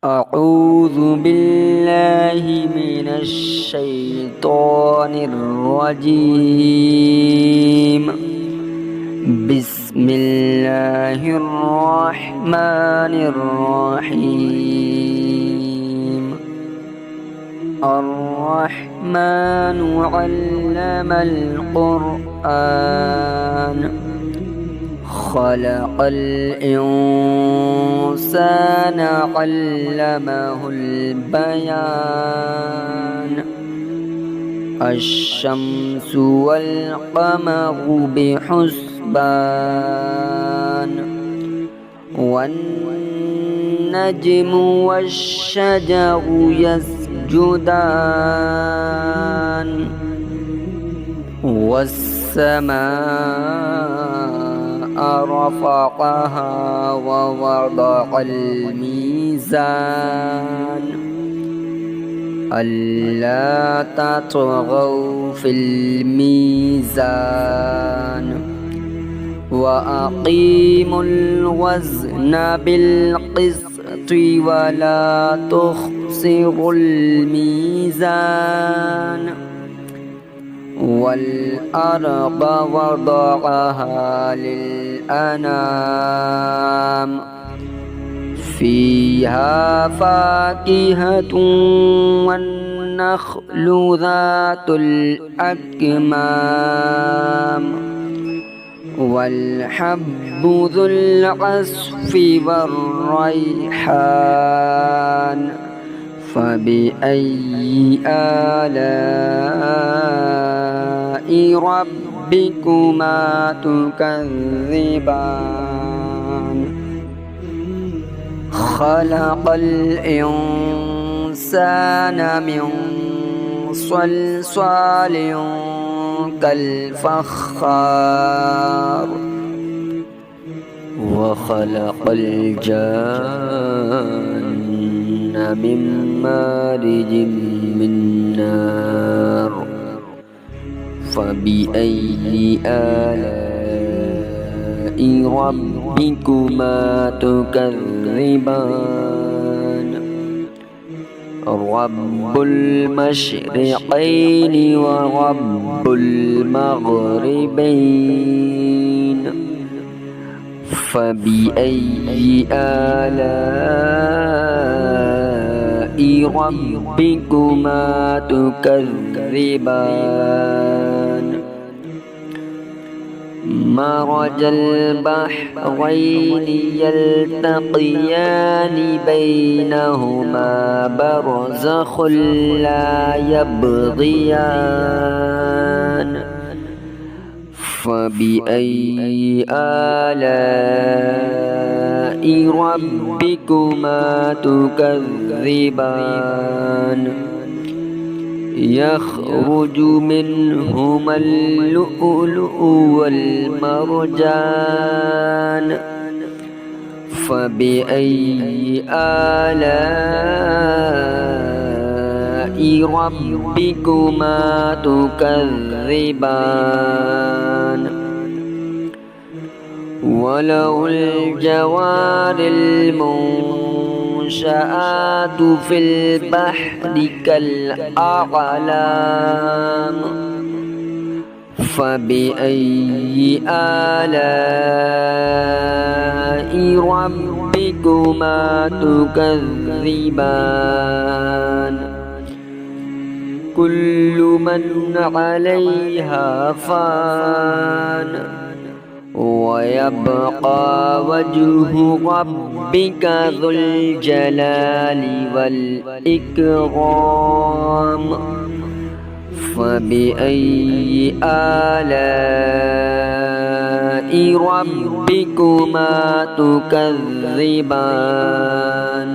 أعوذ بالله من الشيطان الرجيم. بسم الله الرحمن الرحيم. الرحمن علم القرآن خلق الإنسان علمه البيان. الشمس والقمر بحسبان والنجم والشجر يسجدان والسماء رفعها ووضع الميزان ألا تطغوا في الميزان وأقيموا الوزن بالقسط ولا تخسروا الميزان. والأرض وضعها للأنام فيها فاكهة والنخل ذات الأكمام والحب ذو العصف والريحان. فبأي آلاء ربكما تكذبان. خلق الإنسان من صلصال كالفخار وخلق الجان من مارج من نار. فبأي آلاء ربكما تكذبان. رب المشرقين ورب المغربين. فبأي آلاء ربكما تكذبان. مرج البحرين يلتقيان بينهما برزخ لا يبغيان. فبأي آلاء ربكما تكذبان. يخرج منهما اللؤلؤ والمرجان. فبأي آلاء ربكما تكذبان. وله الجوار المنشآت في البحر كالأعلام. فبأي آلاء ربكما تكذبان. كل من عليها فان ويبقى وجه ربك ذو الجلال والإكرام. فبأي آلاء ربكما تكذبان.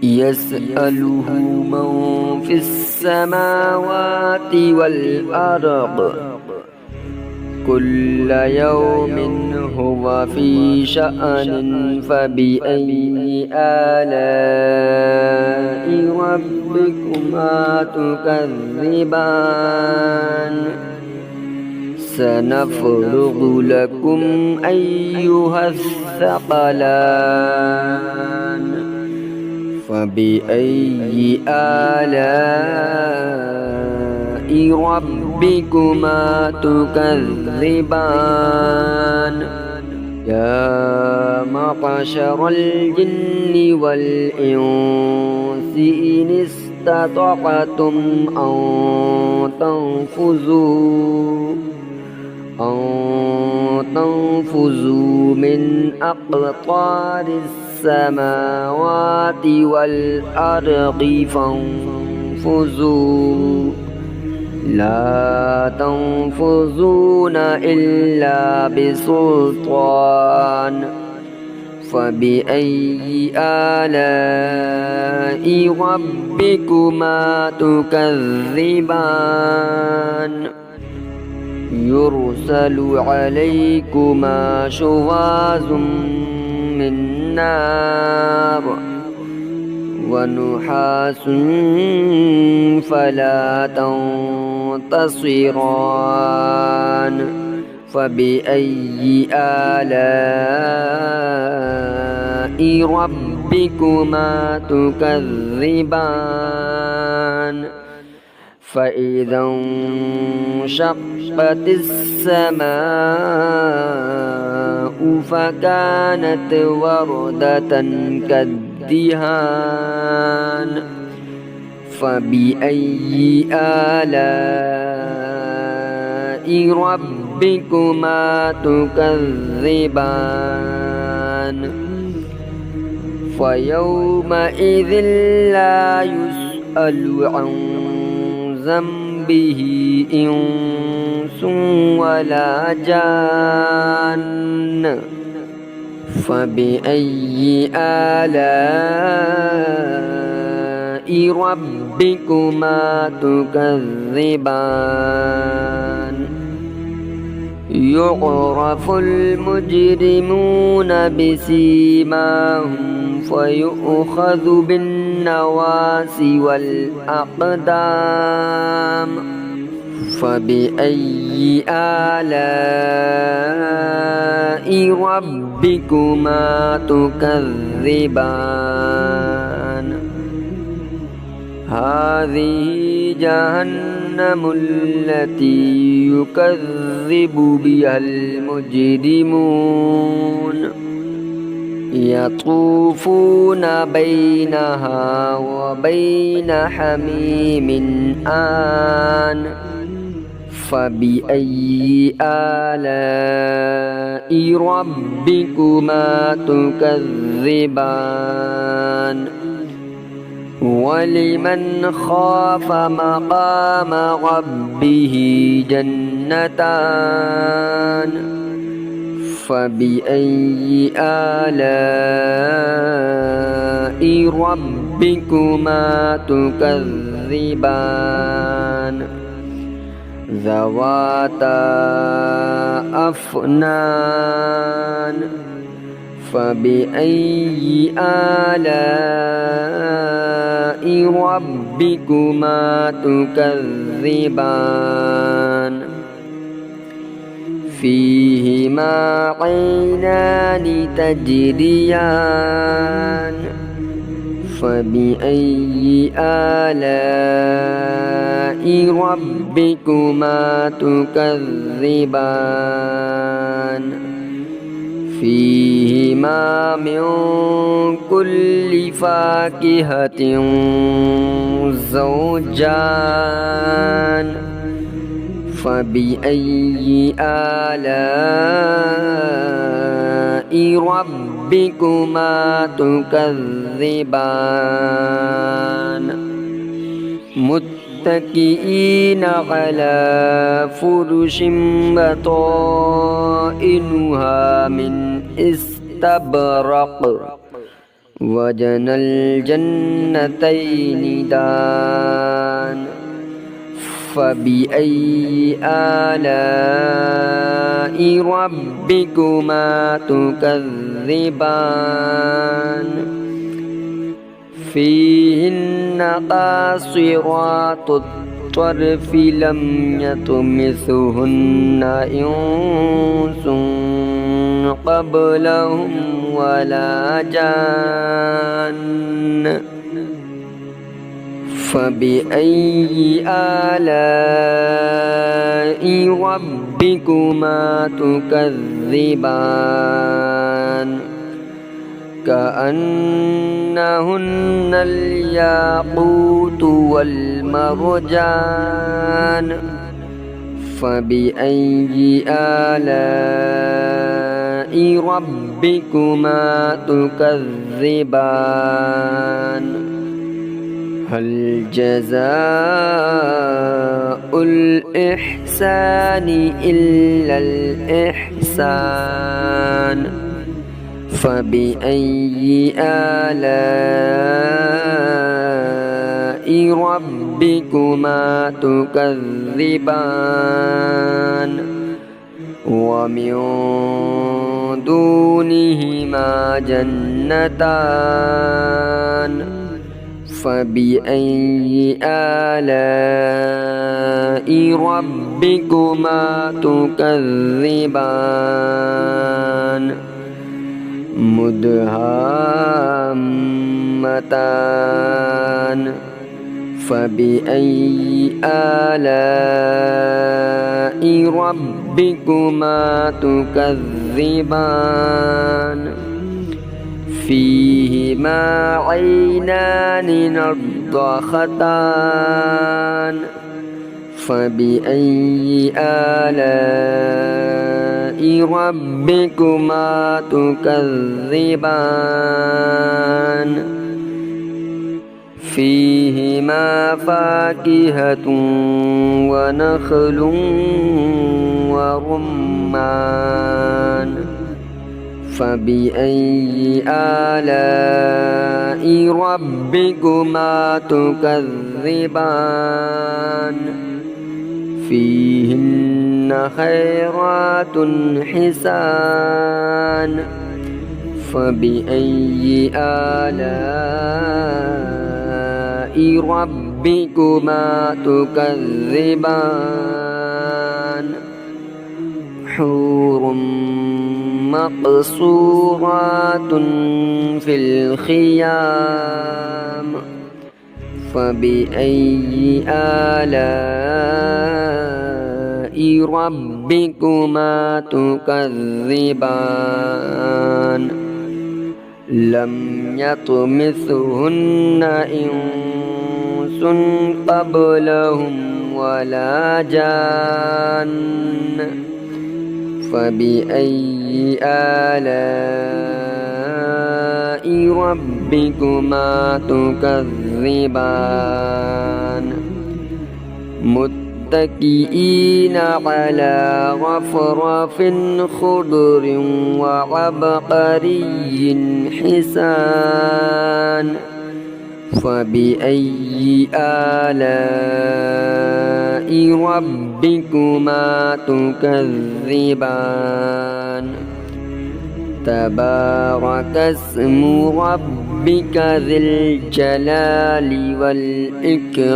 يسأله من في السماوات والأرض كل يوم هو في شأن. فبأي آلاء ربكما تكذبان. سنفرغ لكم أيها الثقلان فبأي آلاء ربكما تكذبان يا معشر الجن والإنس إن استطعتم أن تنفذوا من أقطار السماوات والأرض فانفذوا لا تنفذون إلا بسلطان فبأي آلاء ربكما تكذبان يرسل عليكما شواظ من نار ونحاس فلا تنتصران فبأي آلاء ربكما تكذبان فإذا انشقت السماء فكانت وردة كالدهان فبأي آلاء ربكما تكذبان فيومئذ لا يسأل عن ذنبه إنس ولا جان فبأي آلاء ربكما تكذبان يعرف المجرمون بسيماهم فيؤخذ بالنواصي والأقدام فبأي آلاء ربكما تكذبان هذه جهنم التي يكذب بها المجرمون يطوفون بينها وبين حميم آن فبأي آلاء ربكما تكذبان ولمن خاف مقام ربه جنتان فبأي آلاء ربكما تكذبان ذواتا أفنان فبأي آلاء ربكما تكذبان فيهما عينان تجريان فبأي آلاء ربكما تكذبان فيهما من كل فاكهة زوجان فبأي آلاء ربكما تكذبان متكئين على فرش بطائنها من استبرق وجنى الجنتين دان فبأي آلاء ربكما تكذبان فيهن قاصرات الطرف لم يطمثهن إنس قبلهم ولا جان فبأي آلاء ربكما تكذبان كأنهن الياقوت والمرجان فبأي آلاء ربكما تكذبان هل جزاء الإحسان إلا الإحسان فبأي آلاء ربكما تكذبان ومن دونهما جنتان فبأي آلاء ربكما تكذبان مدهامتان فبأي آلاء ربكما تكذبان فيهما عينان نضاختان فبأي آلاء ربكما تكذبان فيهما فاكهة ونخل ورمان فبأي آلاء ربكما تكذبان فيهن خيرات حسان فبأي آلاء ربكما تكذبان حور مقصورات في الخيام فبأي آلاء ربكما تكذبان لم يطمثهن إنس قبلهم ولا جان فبأي آلاء ربكما تكذبان متكئين على رفرف خضر وعبقري حسان فبأي آلاء ربكما تكذبان تبارك اسم ربك ذي الجلال والإكرام